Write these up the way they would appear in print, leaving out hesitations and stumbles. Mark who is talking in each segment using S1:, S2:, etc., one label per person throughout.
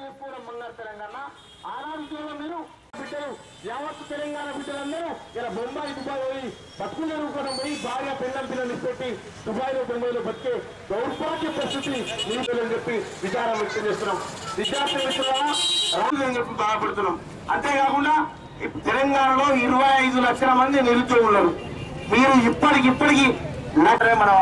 S1: చేసుకోవడం మొన్న తెలంగాణ ఆనాడు మీరు బిడ్డలు యావత్ తెలంగాణ బిడ్డలందరూ ఇలా బొంబాయి దుబాయ్ పోయి బతుకులు జరుగుకోవడం పోయి భార్య పిల్లలు పిల్లలు పెట్టి దుబాయ్లో బొంబాయిలో బతికే దౌర్భాగ్య పరిస్థితి నీళ్ళని చెప్పి విచారం వ్యక్తం చేస్తున్నాం. విద్యార్థి మిత్రులారా రాజులని చెప్పి బాధపడుతున్నాం. అంతేకాకుండా తెలంగాణలో 25 లక్షల మంది నిరుద్యోగులు ఉన్నారు. మీరు ఇప్పటికి మనం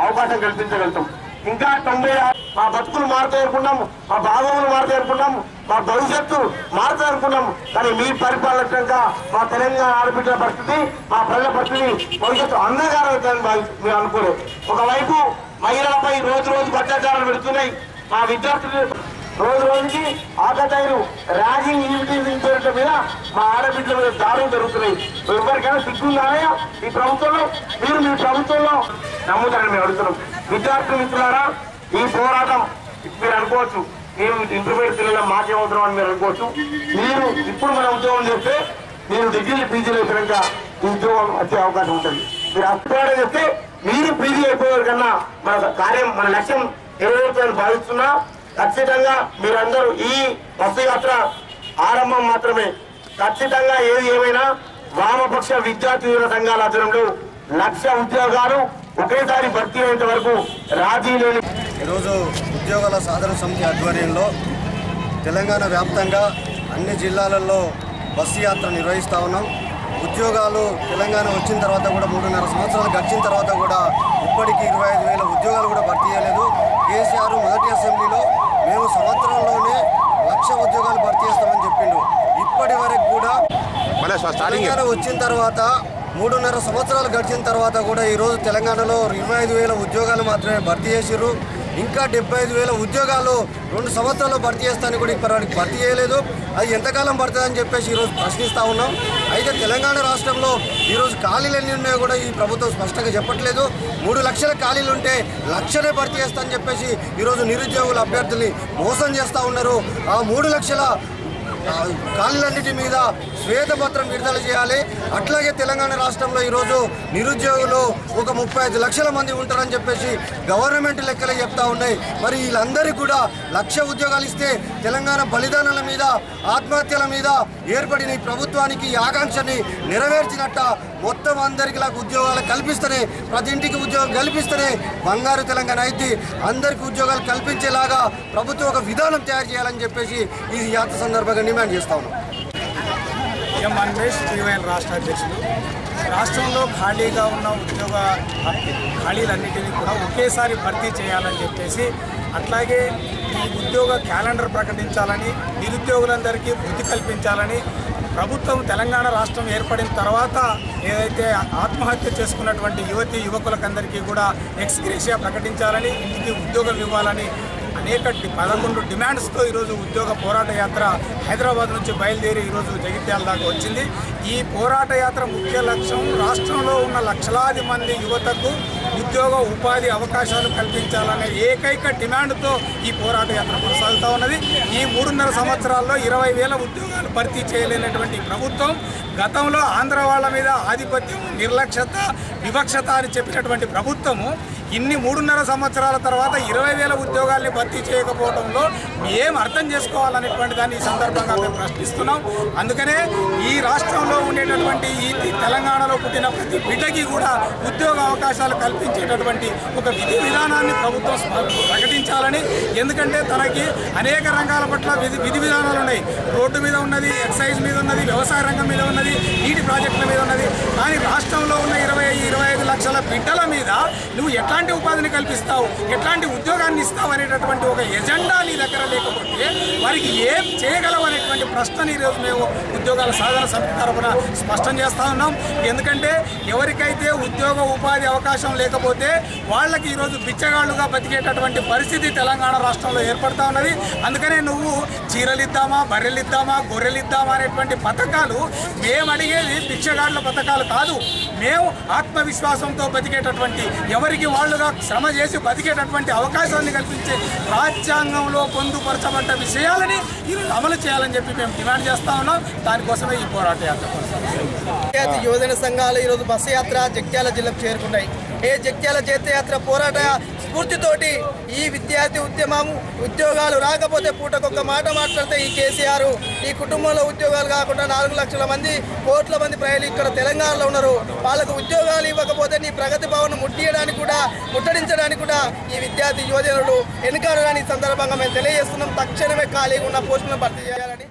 S1: అవకాశం కల్పించగలుగుతాం. ఇంకా 90 మా బతుకులు మారుతాయనుకున్నాము, మా భాగములు మారుతాయనుకున్నాము, మా భవిష్యత్తు మారుతాయనుకున్నాము. కానీ మీ పరిపాలన మా తెలంగాణ ఆడబిడ్డల పరిస్థితి, మా ప్రజల పరిస్థితి భవిష్యత్తు అంధకారం అవుతుందని మీరు అనుకోలేదు. ఒకవైపు మహిళలపై రోజు అత్యాచారాలు పెడుతున్నాయి. మా విద్యార్థులు రోజుకి ఆకతాయిలు ర్యాగింగ్ ఈవిటింగ్ పేరుల మీద మా ఆడబిడ్డల మీద దాడులు జరుగుతున్నాయి. ఎవరికైనా సిగ్గుందానే ఈ ప్రభుత్వంలో? మీరు మీ ప్రభుత్వంలో నమ్ముతారని మేము అడుగుతున్నాం. విద్యార్థి మిత్రులారా, ఈ పోరాటం మీరు అనుకోవచ్చు మేము ఇంటర్మీడియట్ పిల్లల మాకేమవుతున్నాం అని మీరు అనుకోవచ్చు. మీరు ఇప్పుడు మన ఉద్యోగం చేస్తే మీరు డిగ్రీలు పీజీలు అయిపోయాక ఈ ఉద్యోగం వచ్చే అవకాశం ఉంటుంది. మీరు అప్పుడే చెప్తే మీరు పీజీ అయిపోయారు కన్నా మన లక్ష్యం నెరవేరుతుందని భావిస్తున్నా. ఖచ్చితంగా మీరందరూ ఈ బస్సు యాత్ర ఆరంభం మాత్రమే. ఖచ్చితంగా ఏది ఏమైనా వామపక్ష విద్యార్థి సంఘాల ఆధ్వర్యంలో 1,00,000 ఉద్యోగాలు ఒకేసారి భర్తీ అయ్యేంత వరకు రాజీ లేని
S2: ఈరోజు ఉద్యోగాల సాధన సమితి ఆధ్వర్యంలో తెలంగాణ వ్యాప్తంగా అన్ని జిల్లాలలో బస్సు యాత్ర నిర్వహిస్తూ ఉన్నాం. ఉద్యోగాలు తెలంగాణ వచ్చిన తర్వాత కూడా 3.5 సంవత్సరాలు గడిచిన తర్వాత కూడా ఇప్పటికీ 25,000 ఉద్యోగాలు కూడా భర్తీ చేయలేదు. కేసీఆర్ మొదటి అసెంబ్లీలో మేము సంవత్సరంలోనే 1,00,000 ఉద్యోగాలు భర్తీ చేస్తామని చెప్పిండు. ఇప్పటి వరకు కూడా తెలంగాణ వచ్చిన తర్వాత 3.5 సంవత్సరాలు గడిచిన తర్వాత కూడా ఈరోజు తెలంగాణలో 25,000 ఉద్యోగాలు మాత్రమే భర్తీ చేసిర్రు. ఇంకా 75,000 ఉద్యోగాలు 2 సంవత్సరాల్లో భర్తీ చేస్తానికి కూడా ఇప్పటివరకు భర్తీ చేయలేదు. అది ఎంతకాలం పడుతుందని చెప్పేసి ఈరోజు ప్రశ్నిస్తూ ఉన్నాం. అయితే తెలంగాణ రాష్ట్రంలో ఈరోజు ఖాళీలు ఎన్ని ఉన్నాయో కూడా ఈ ప్రభుత్వం స్పష్టంగా చెప్పట్లేదు. 3 లక్షల ఖాళీలు ఉంటే 1,00,000 భర్తీ చేస్తామని చెప్పేసి ఈరోజు నిరుద్యోగుల అభ్యర్థుల్ని మోసం చేస్తూ ఉన్నారు. ఆ 3 లక్షల ఖాళీలన్నిటి మీద శ్వేతపత్రం విడుదల చేయాలి. అట్లాగే తెలంగాణ రాష్ట్రంలో ఈరోజు నిరుద్యోగులు ఒక 35 లక్షల మంది ఉంటారని చెప్పేసి గవర్నమెంట్ లెక్కలే చెప్తా ఉన్నాయి. మరి వీళ్ళందరికీ కూడా 1,00,000 ఉద్యోగాలు ఇస్తే తెలంగాణ బలిదానాల మీద ఆత్మహత్యల మీద ఏర్పడిన ఈ ప్రభుత్వానికి ఈ ఆకాంక్షని నెరవేర్చినట్ట. మొత్తం అందరికీ ఉద్యోగాలు కల్పిస్తేనే, ప్రతి ఇంటికి ఉద్యోగం కల్పిస్తేనే బంగారు తెలంగాణ అయితే. అందరికీ ఉద్యోగాలు కల్పించేలాగా ప్రభుత్వం ఒక విధానం తయారు చేయాలని చెప్పేసి ఈ యాత్ర సందర్భంగా డిమాండ్ చేస్తా ఉన్నాం.
S3: ఎం అన్వేష్ టీవైఎల్ రాష్ట్ర అధ్యక్షులు. రాష్ట్రంలో ఖాళీగా ఉన్న ఉద్యోగ ఖాళీలన్నింటినీ కూడా ఒకేసారి భర్తీ చేయాలని చెప్పేసి, అట్లాగే ఈ ఉద్యోగ క్యాలెండర్ ప్రకటించాలని, నిరుద్యోగులందరికీ వృత్తి కల్పించాలని, ప్రభుత్వం తెలంగాణ రాష్ట్రం ఏర్పడిన తర్వాత ఏదైతే ఆత్మహత్య చేసుకున్నటువంటి యువకులకందరికీ కూడా ఎక్స్గ్రేషియా ప్రకటించాలని, ఇంటికి ఉద్యోగం ఇవ్వాలని అనేక 11 డిమాండ్స్తో ఈరోజు ఉద్యోగ పోరాట యాత్ర హైదరాబాద్ నుంచి బయలుదేరి ఈరోజు జగిత్యాల దాకా వచ్చింది. ఈ పోరాట యాత్ర ముఖ్య లక్ష్యం రాష్ట్రంలో ఉన్న లక్షలాది మంది యువతకు ఉద్యోగ ఉపాధి అవకాశాలు కల్పించాలనే ఏకైక డిమాండ్తో ఈ పోరాట యాత్ర కొనసాగుతూ ఉన్నది. ఈ 3.5 సంవత్సరాల్లో 20,000 ఉద్యోగాలు భర్తీ చేయలేనటువంటి ప్రభుత్వం, గతంలో ఆంధ్ర వాళ్ళ మీద ఆధిపత్యం, నిర్లక్ష్యత, వివక్షత అని చెప్పినటువంటి ప్రభుత్వము ఇన్ని 3.5 సంవత్సరాల తర్వాత 20,000 ఉద్యోగాల్ని భర్తీ చేయకపోవడంలో ఏం అర్థం చేసుకోవాలనేటువంటి దాన్ని ఈ సందర్భంగా మేము ప్రశ్నిస్తున్నాం. అందుకనే ఈ రాష్ట్రంలో ఉండేటటువంటి ఈ తెలంగాణలో పుట్టిన ప్రతి బిడ్డకి కూడా ఉద్యోగ అవకాశాలు కల్పించేటటువంటి ఒక విధి విధానాన్ని ప్రభుత్వం ప్రకటించాలని. ఎందుకంటే తనకి అనేక రంగాల పట్ల విధి విధానాలు ఉన్నాయి. రోడ్డు మీద ఉన్నది, ఎక్సైజ్ మీద ఉన్నది, వ్యవసాయ రంగం మీద ఉన్నది, నీటి ప్రాజెక్టుల మీద ఉన్నది. కానీ రాష్ట్రంలో ఉన్న 20-25 లక్షల బిడ్డల మీద నువ్వు ఎట్లాంటి ఉపాధిని కల్పిస్తావు, ఎట్లాంటి ఉద్యోగాన్ని ఇస్తావు అనేటటువంటి ఒక ఎజెండా నీ దగ్గర లేకపోతే వారికి ఏం చేయగలవు అనేటువంటి ప్రశ్నని ఈరోజు మేము ఉద్యోగాల సాధన సమితి తరఫున స్పష్టం చేస్తూ ఉన్నాం. ఎందుకంటే ఎవరికైతే ఉద్యోగ ఉపాధి అవకాశం లేకపోతే వాళ్ళకి ఈరోజు బిచ్చగాళ్ళుగా బతికేటటువంటి పరిస్థితి తెలంగాణ రాష్ట్రంలో ఏర్పడుతూ ఉన్నది. అందుకనే నువ్వు చీరలిద్దామా, బర్రెలిద్దామా, గొర్రెలిద్దామా అనేటువంటి పథకాలు మేము అడిగేది బిచ్చగాళ్ళ పథకాలు కాదు. మేము ఆత్మవిశ్వాసంతో బతికేటటువంటి, ఎవరికి వాళ్ళుగా శ్రమ చేసి బతికేటటువంటి అవకాశాన్ని కల్పించే రాజ్యాంగంలో పొందుపరచబడ్డ విషయాలని ఈరోజు అమలు చేయాలని చెప్పి మేము డిమాండ్ చేస్తా ఉన్నాం. దానికోసమే ఈ పోరాట యాత్ర.
S4: యువజన సంఘాలు ఈరోజు బస్సు యాత్ర జగిత్యాల జిల్లాకు చేరుకున్నాయి. ఏ జగిత్యాల చైత్రయాత్ర పోరాట స్ఫూర్తితోటి ఈ విద్యార్థి ఉద్యమం ఉద్యోగాలు రాకపోతే పూటకొక్క మాట మాట్లాడితే ఈ కేసీఆర్ ఈ కుటుంబంలో ఉద్యోగాలు కాకుండా 4 లక్షల మంది కోట్ల మంది ప్రజలు ఇక్కడ తెలంగాణలో ఉన్నారు. వాళ్ళకు ఉద్యోగాలు ఇవ్వకపోతే నీ ప్రగతి భవన్ ముట్టడించడానికి కూడా ఈ విద్యార్థి యువజనులు వెనుకాడడానికి సందర్భంగా మేము తెలియజేస్తున్నాం. తక్షణమే ఖాళీగా ఉన్న పోస్టులను భర్తీ చేయాలని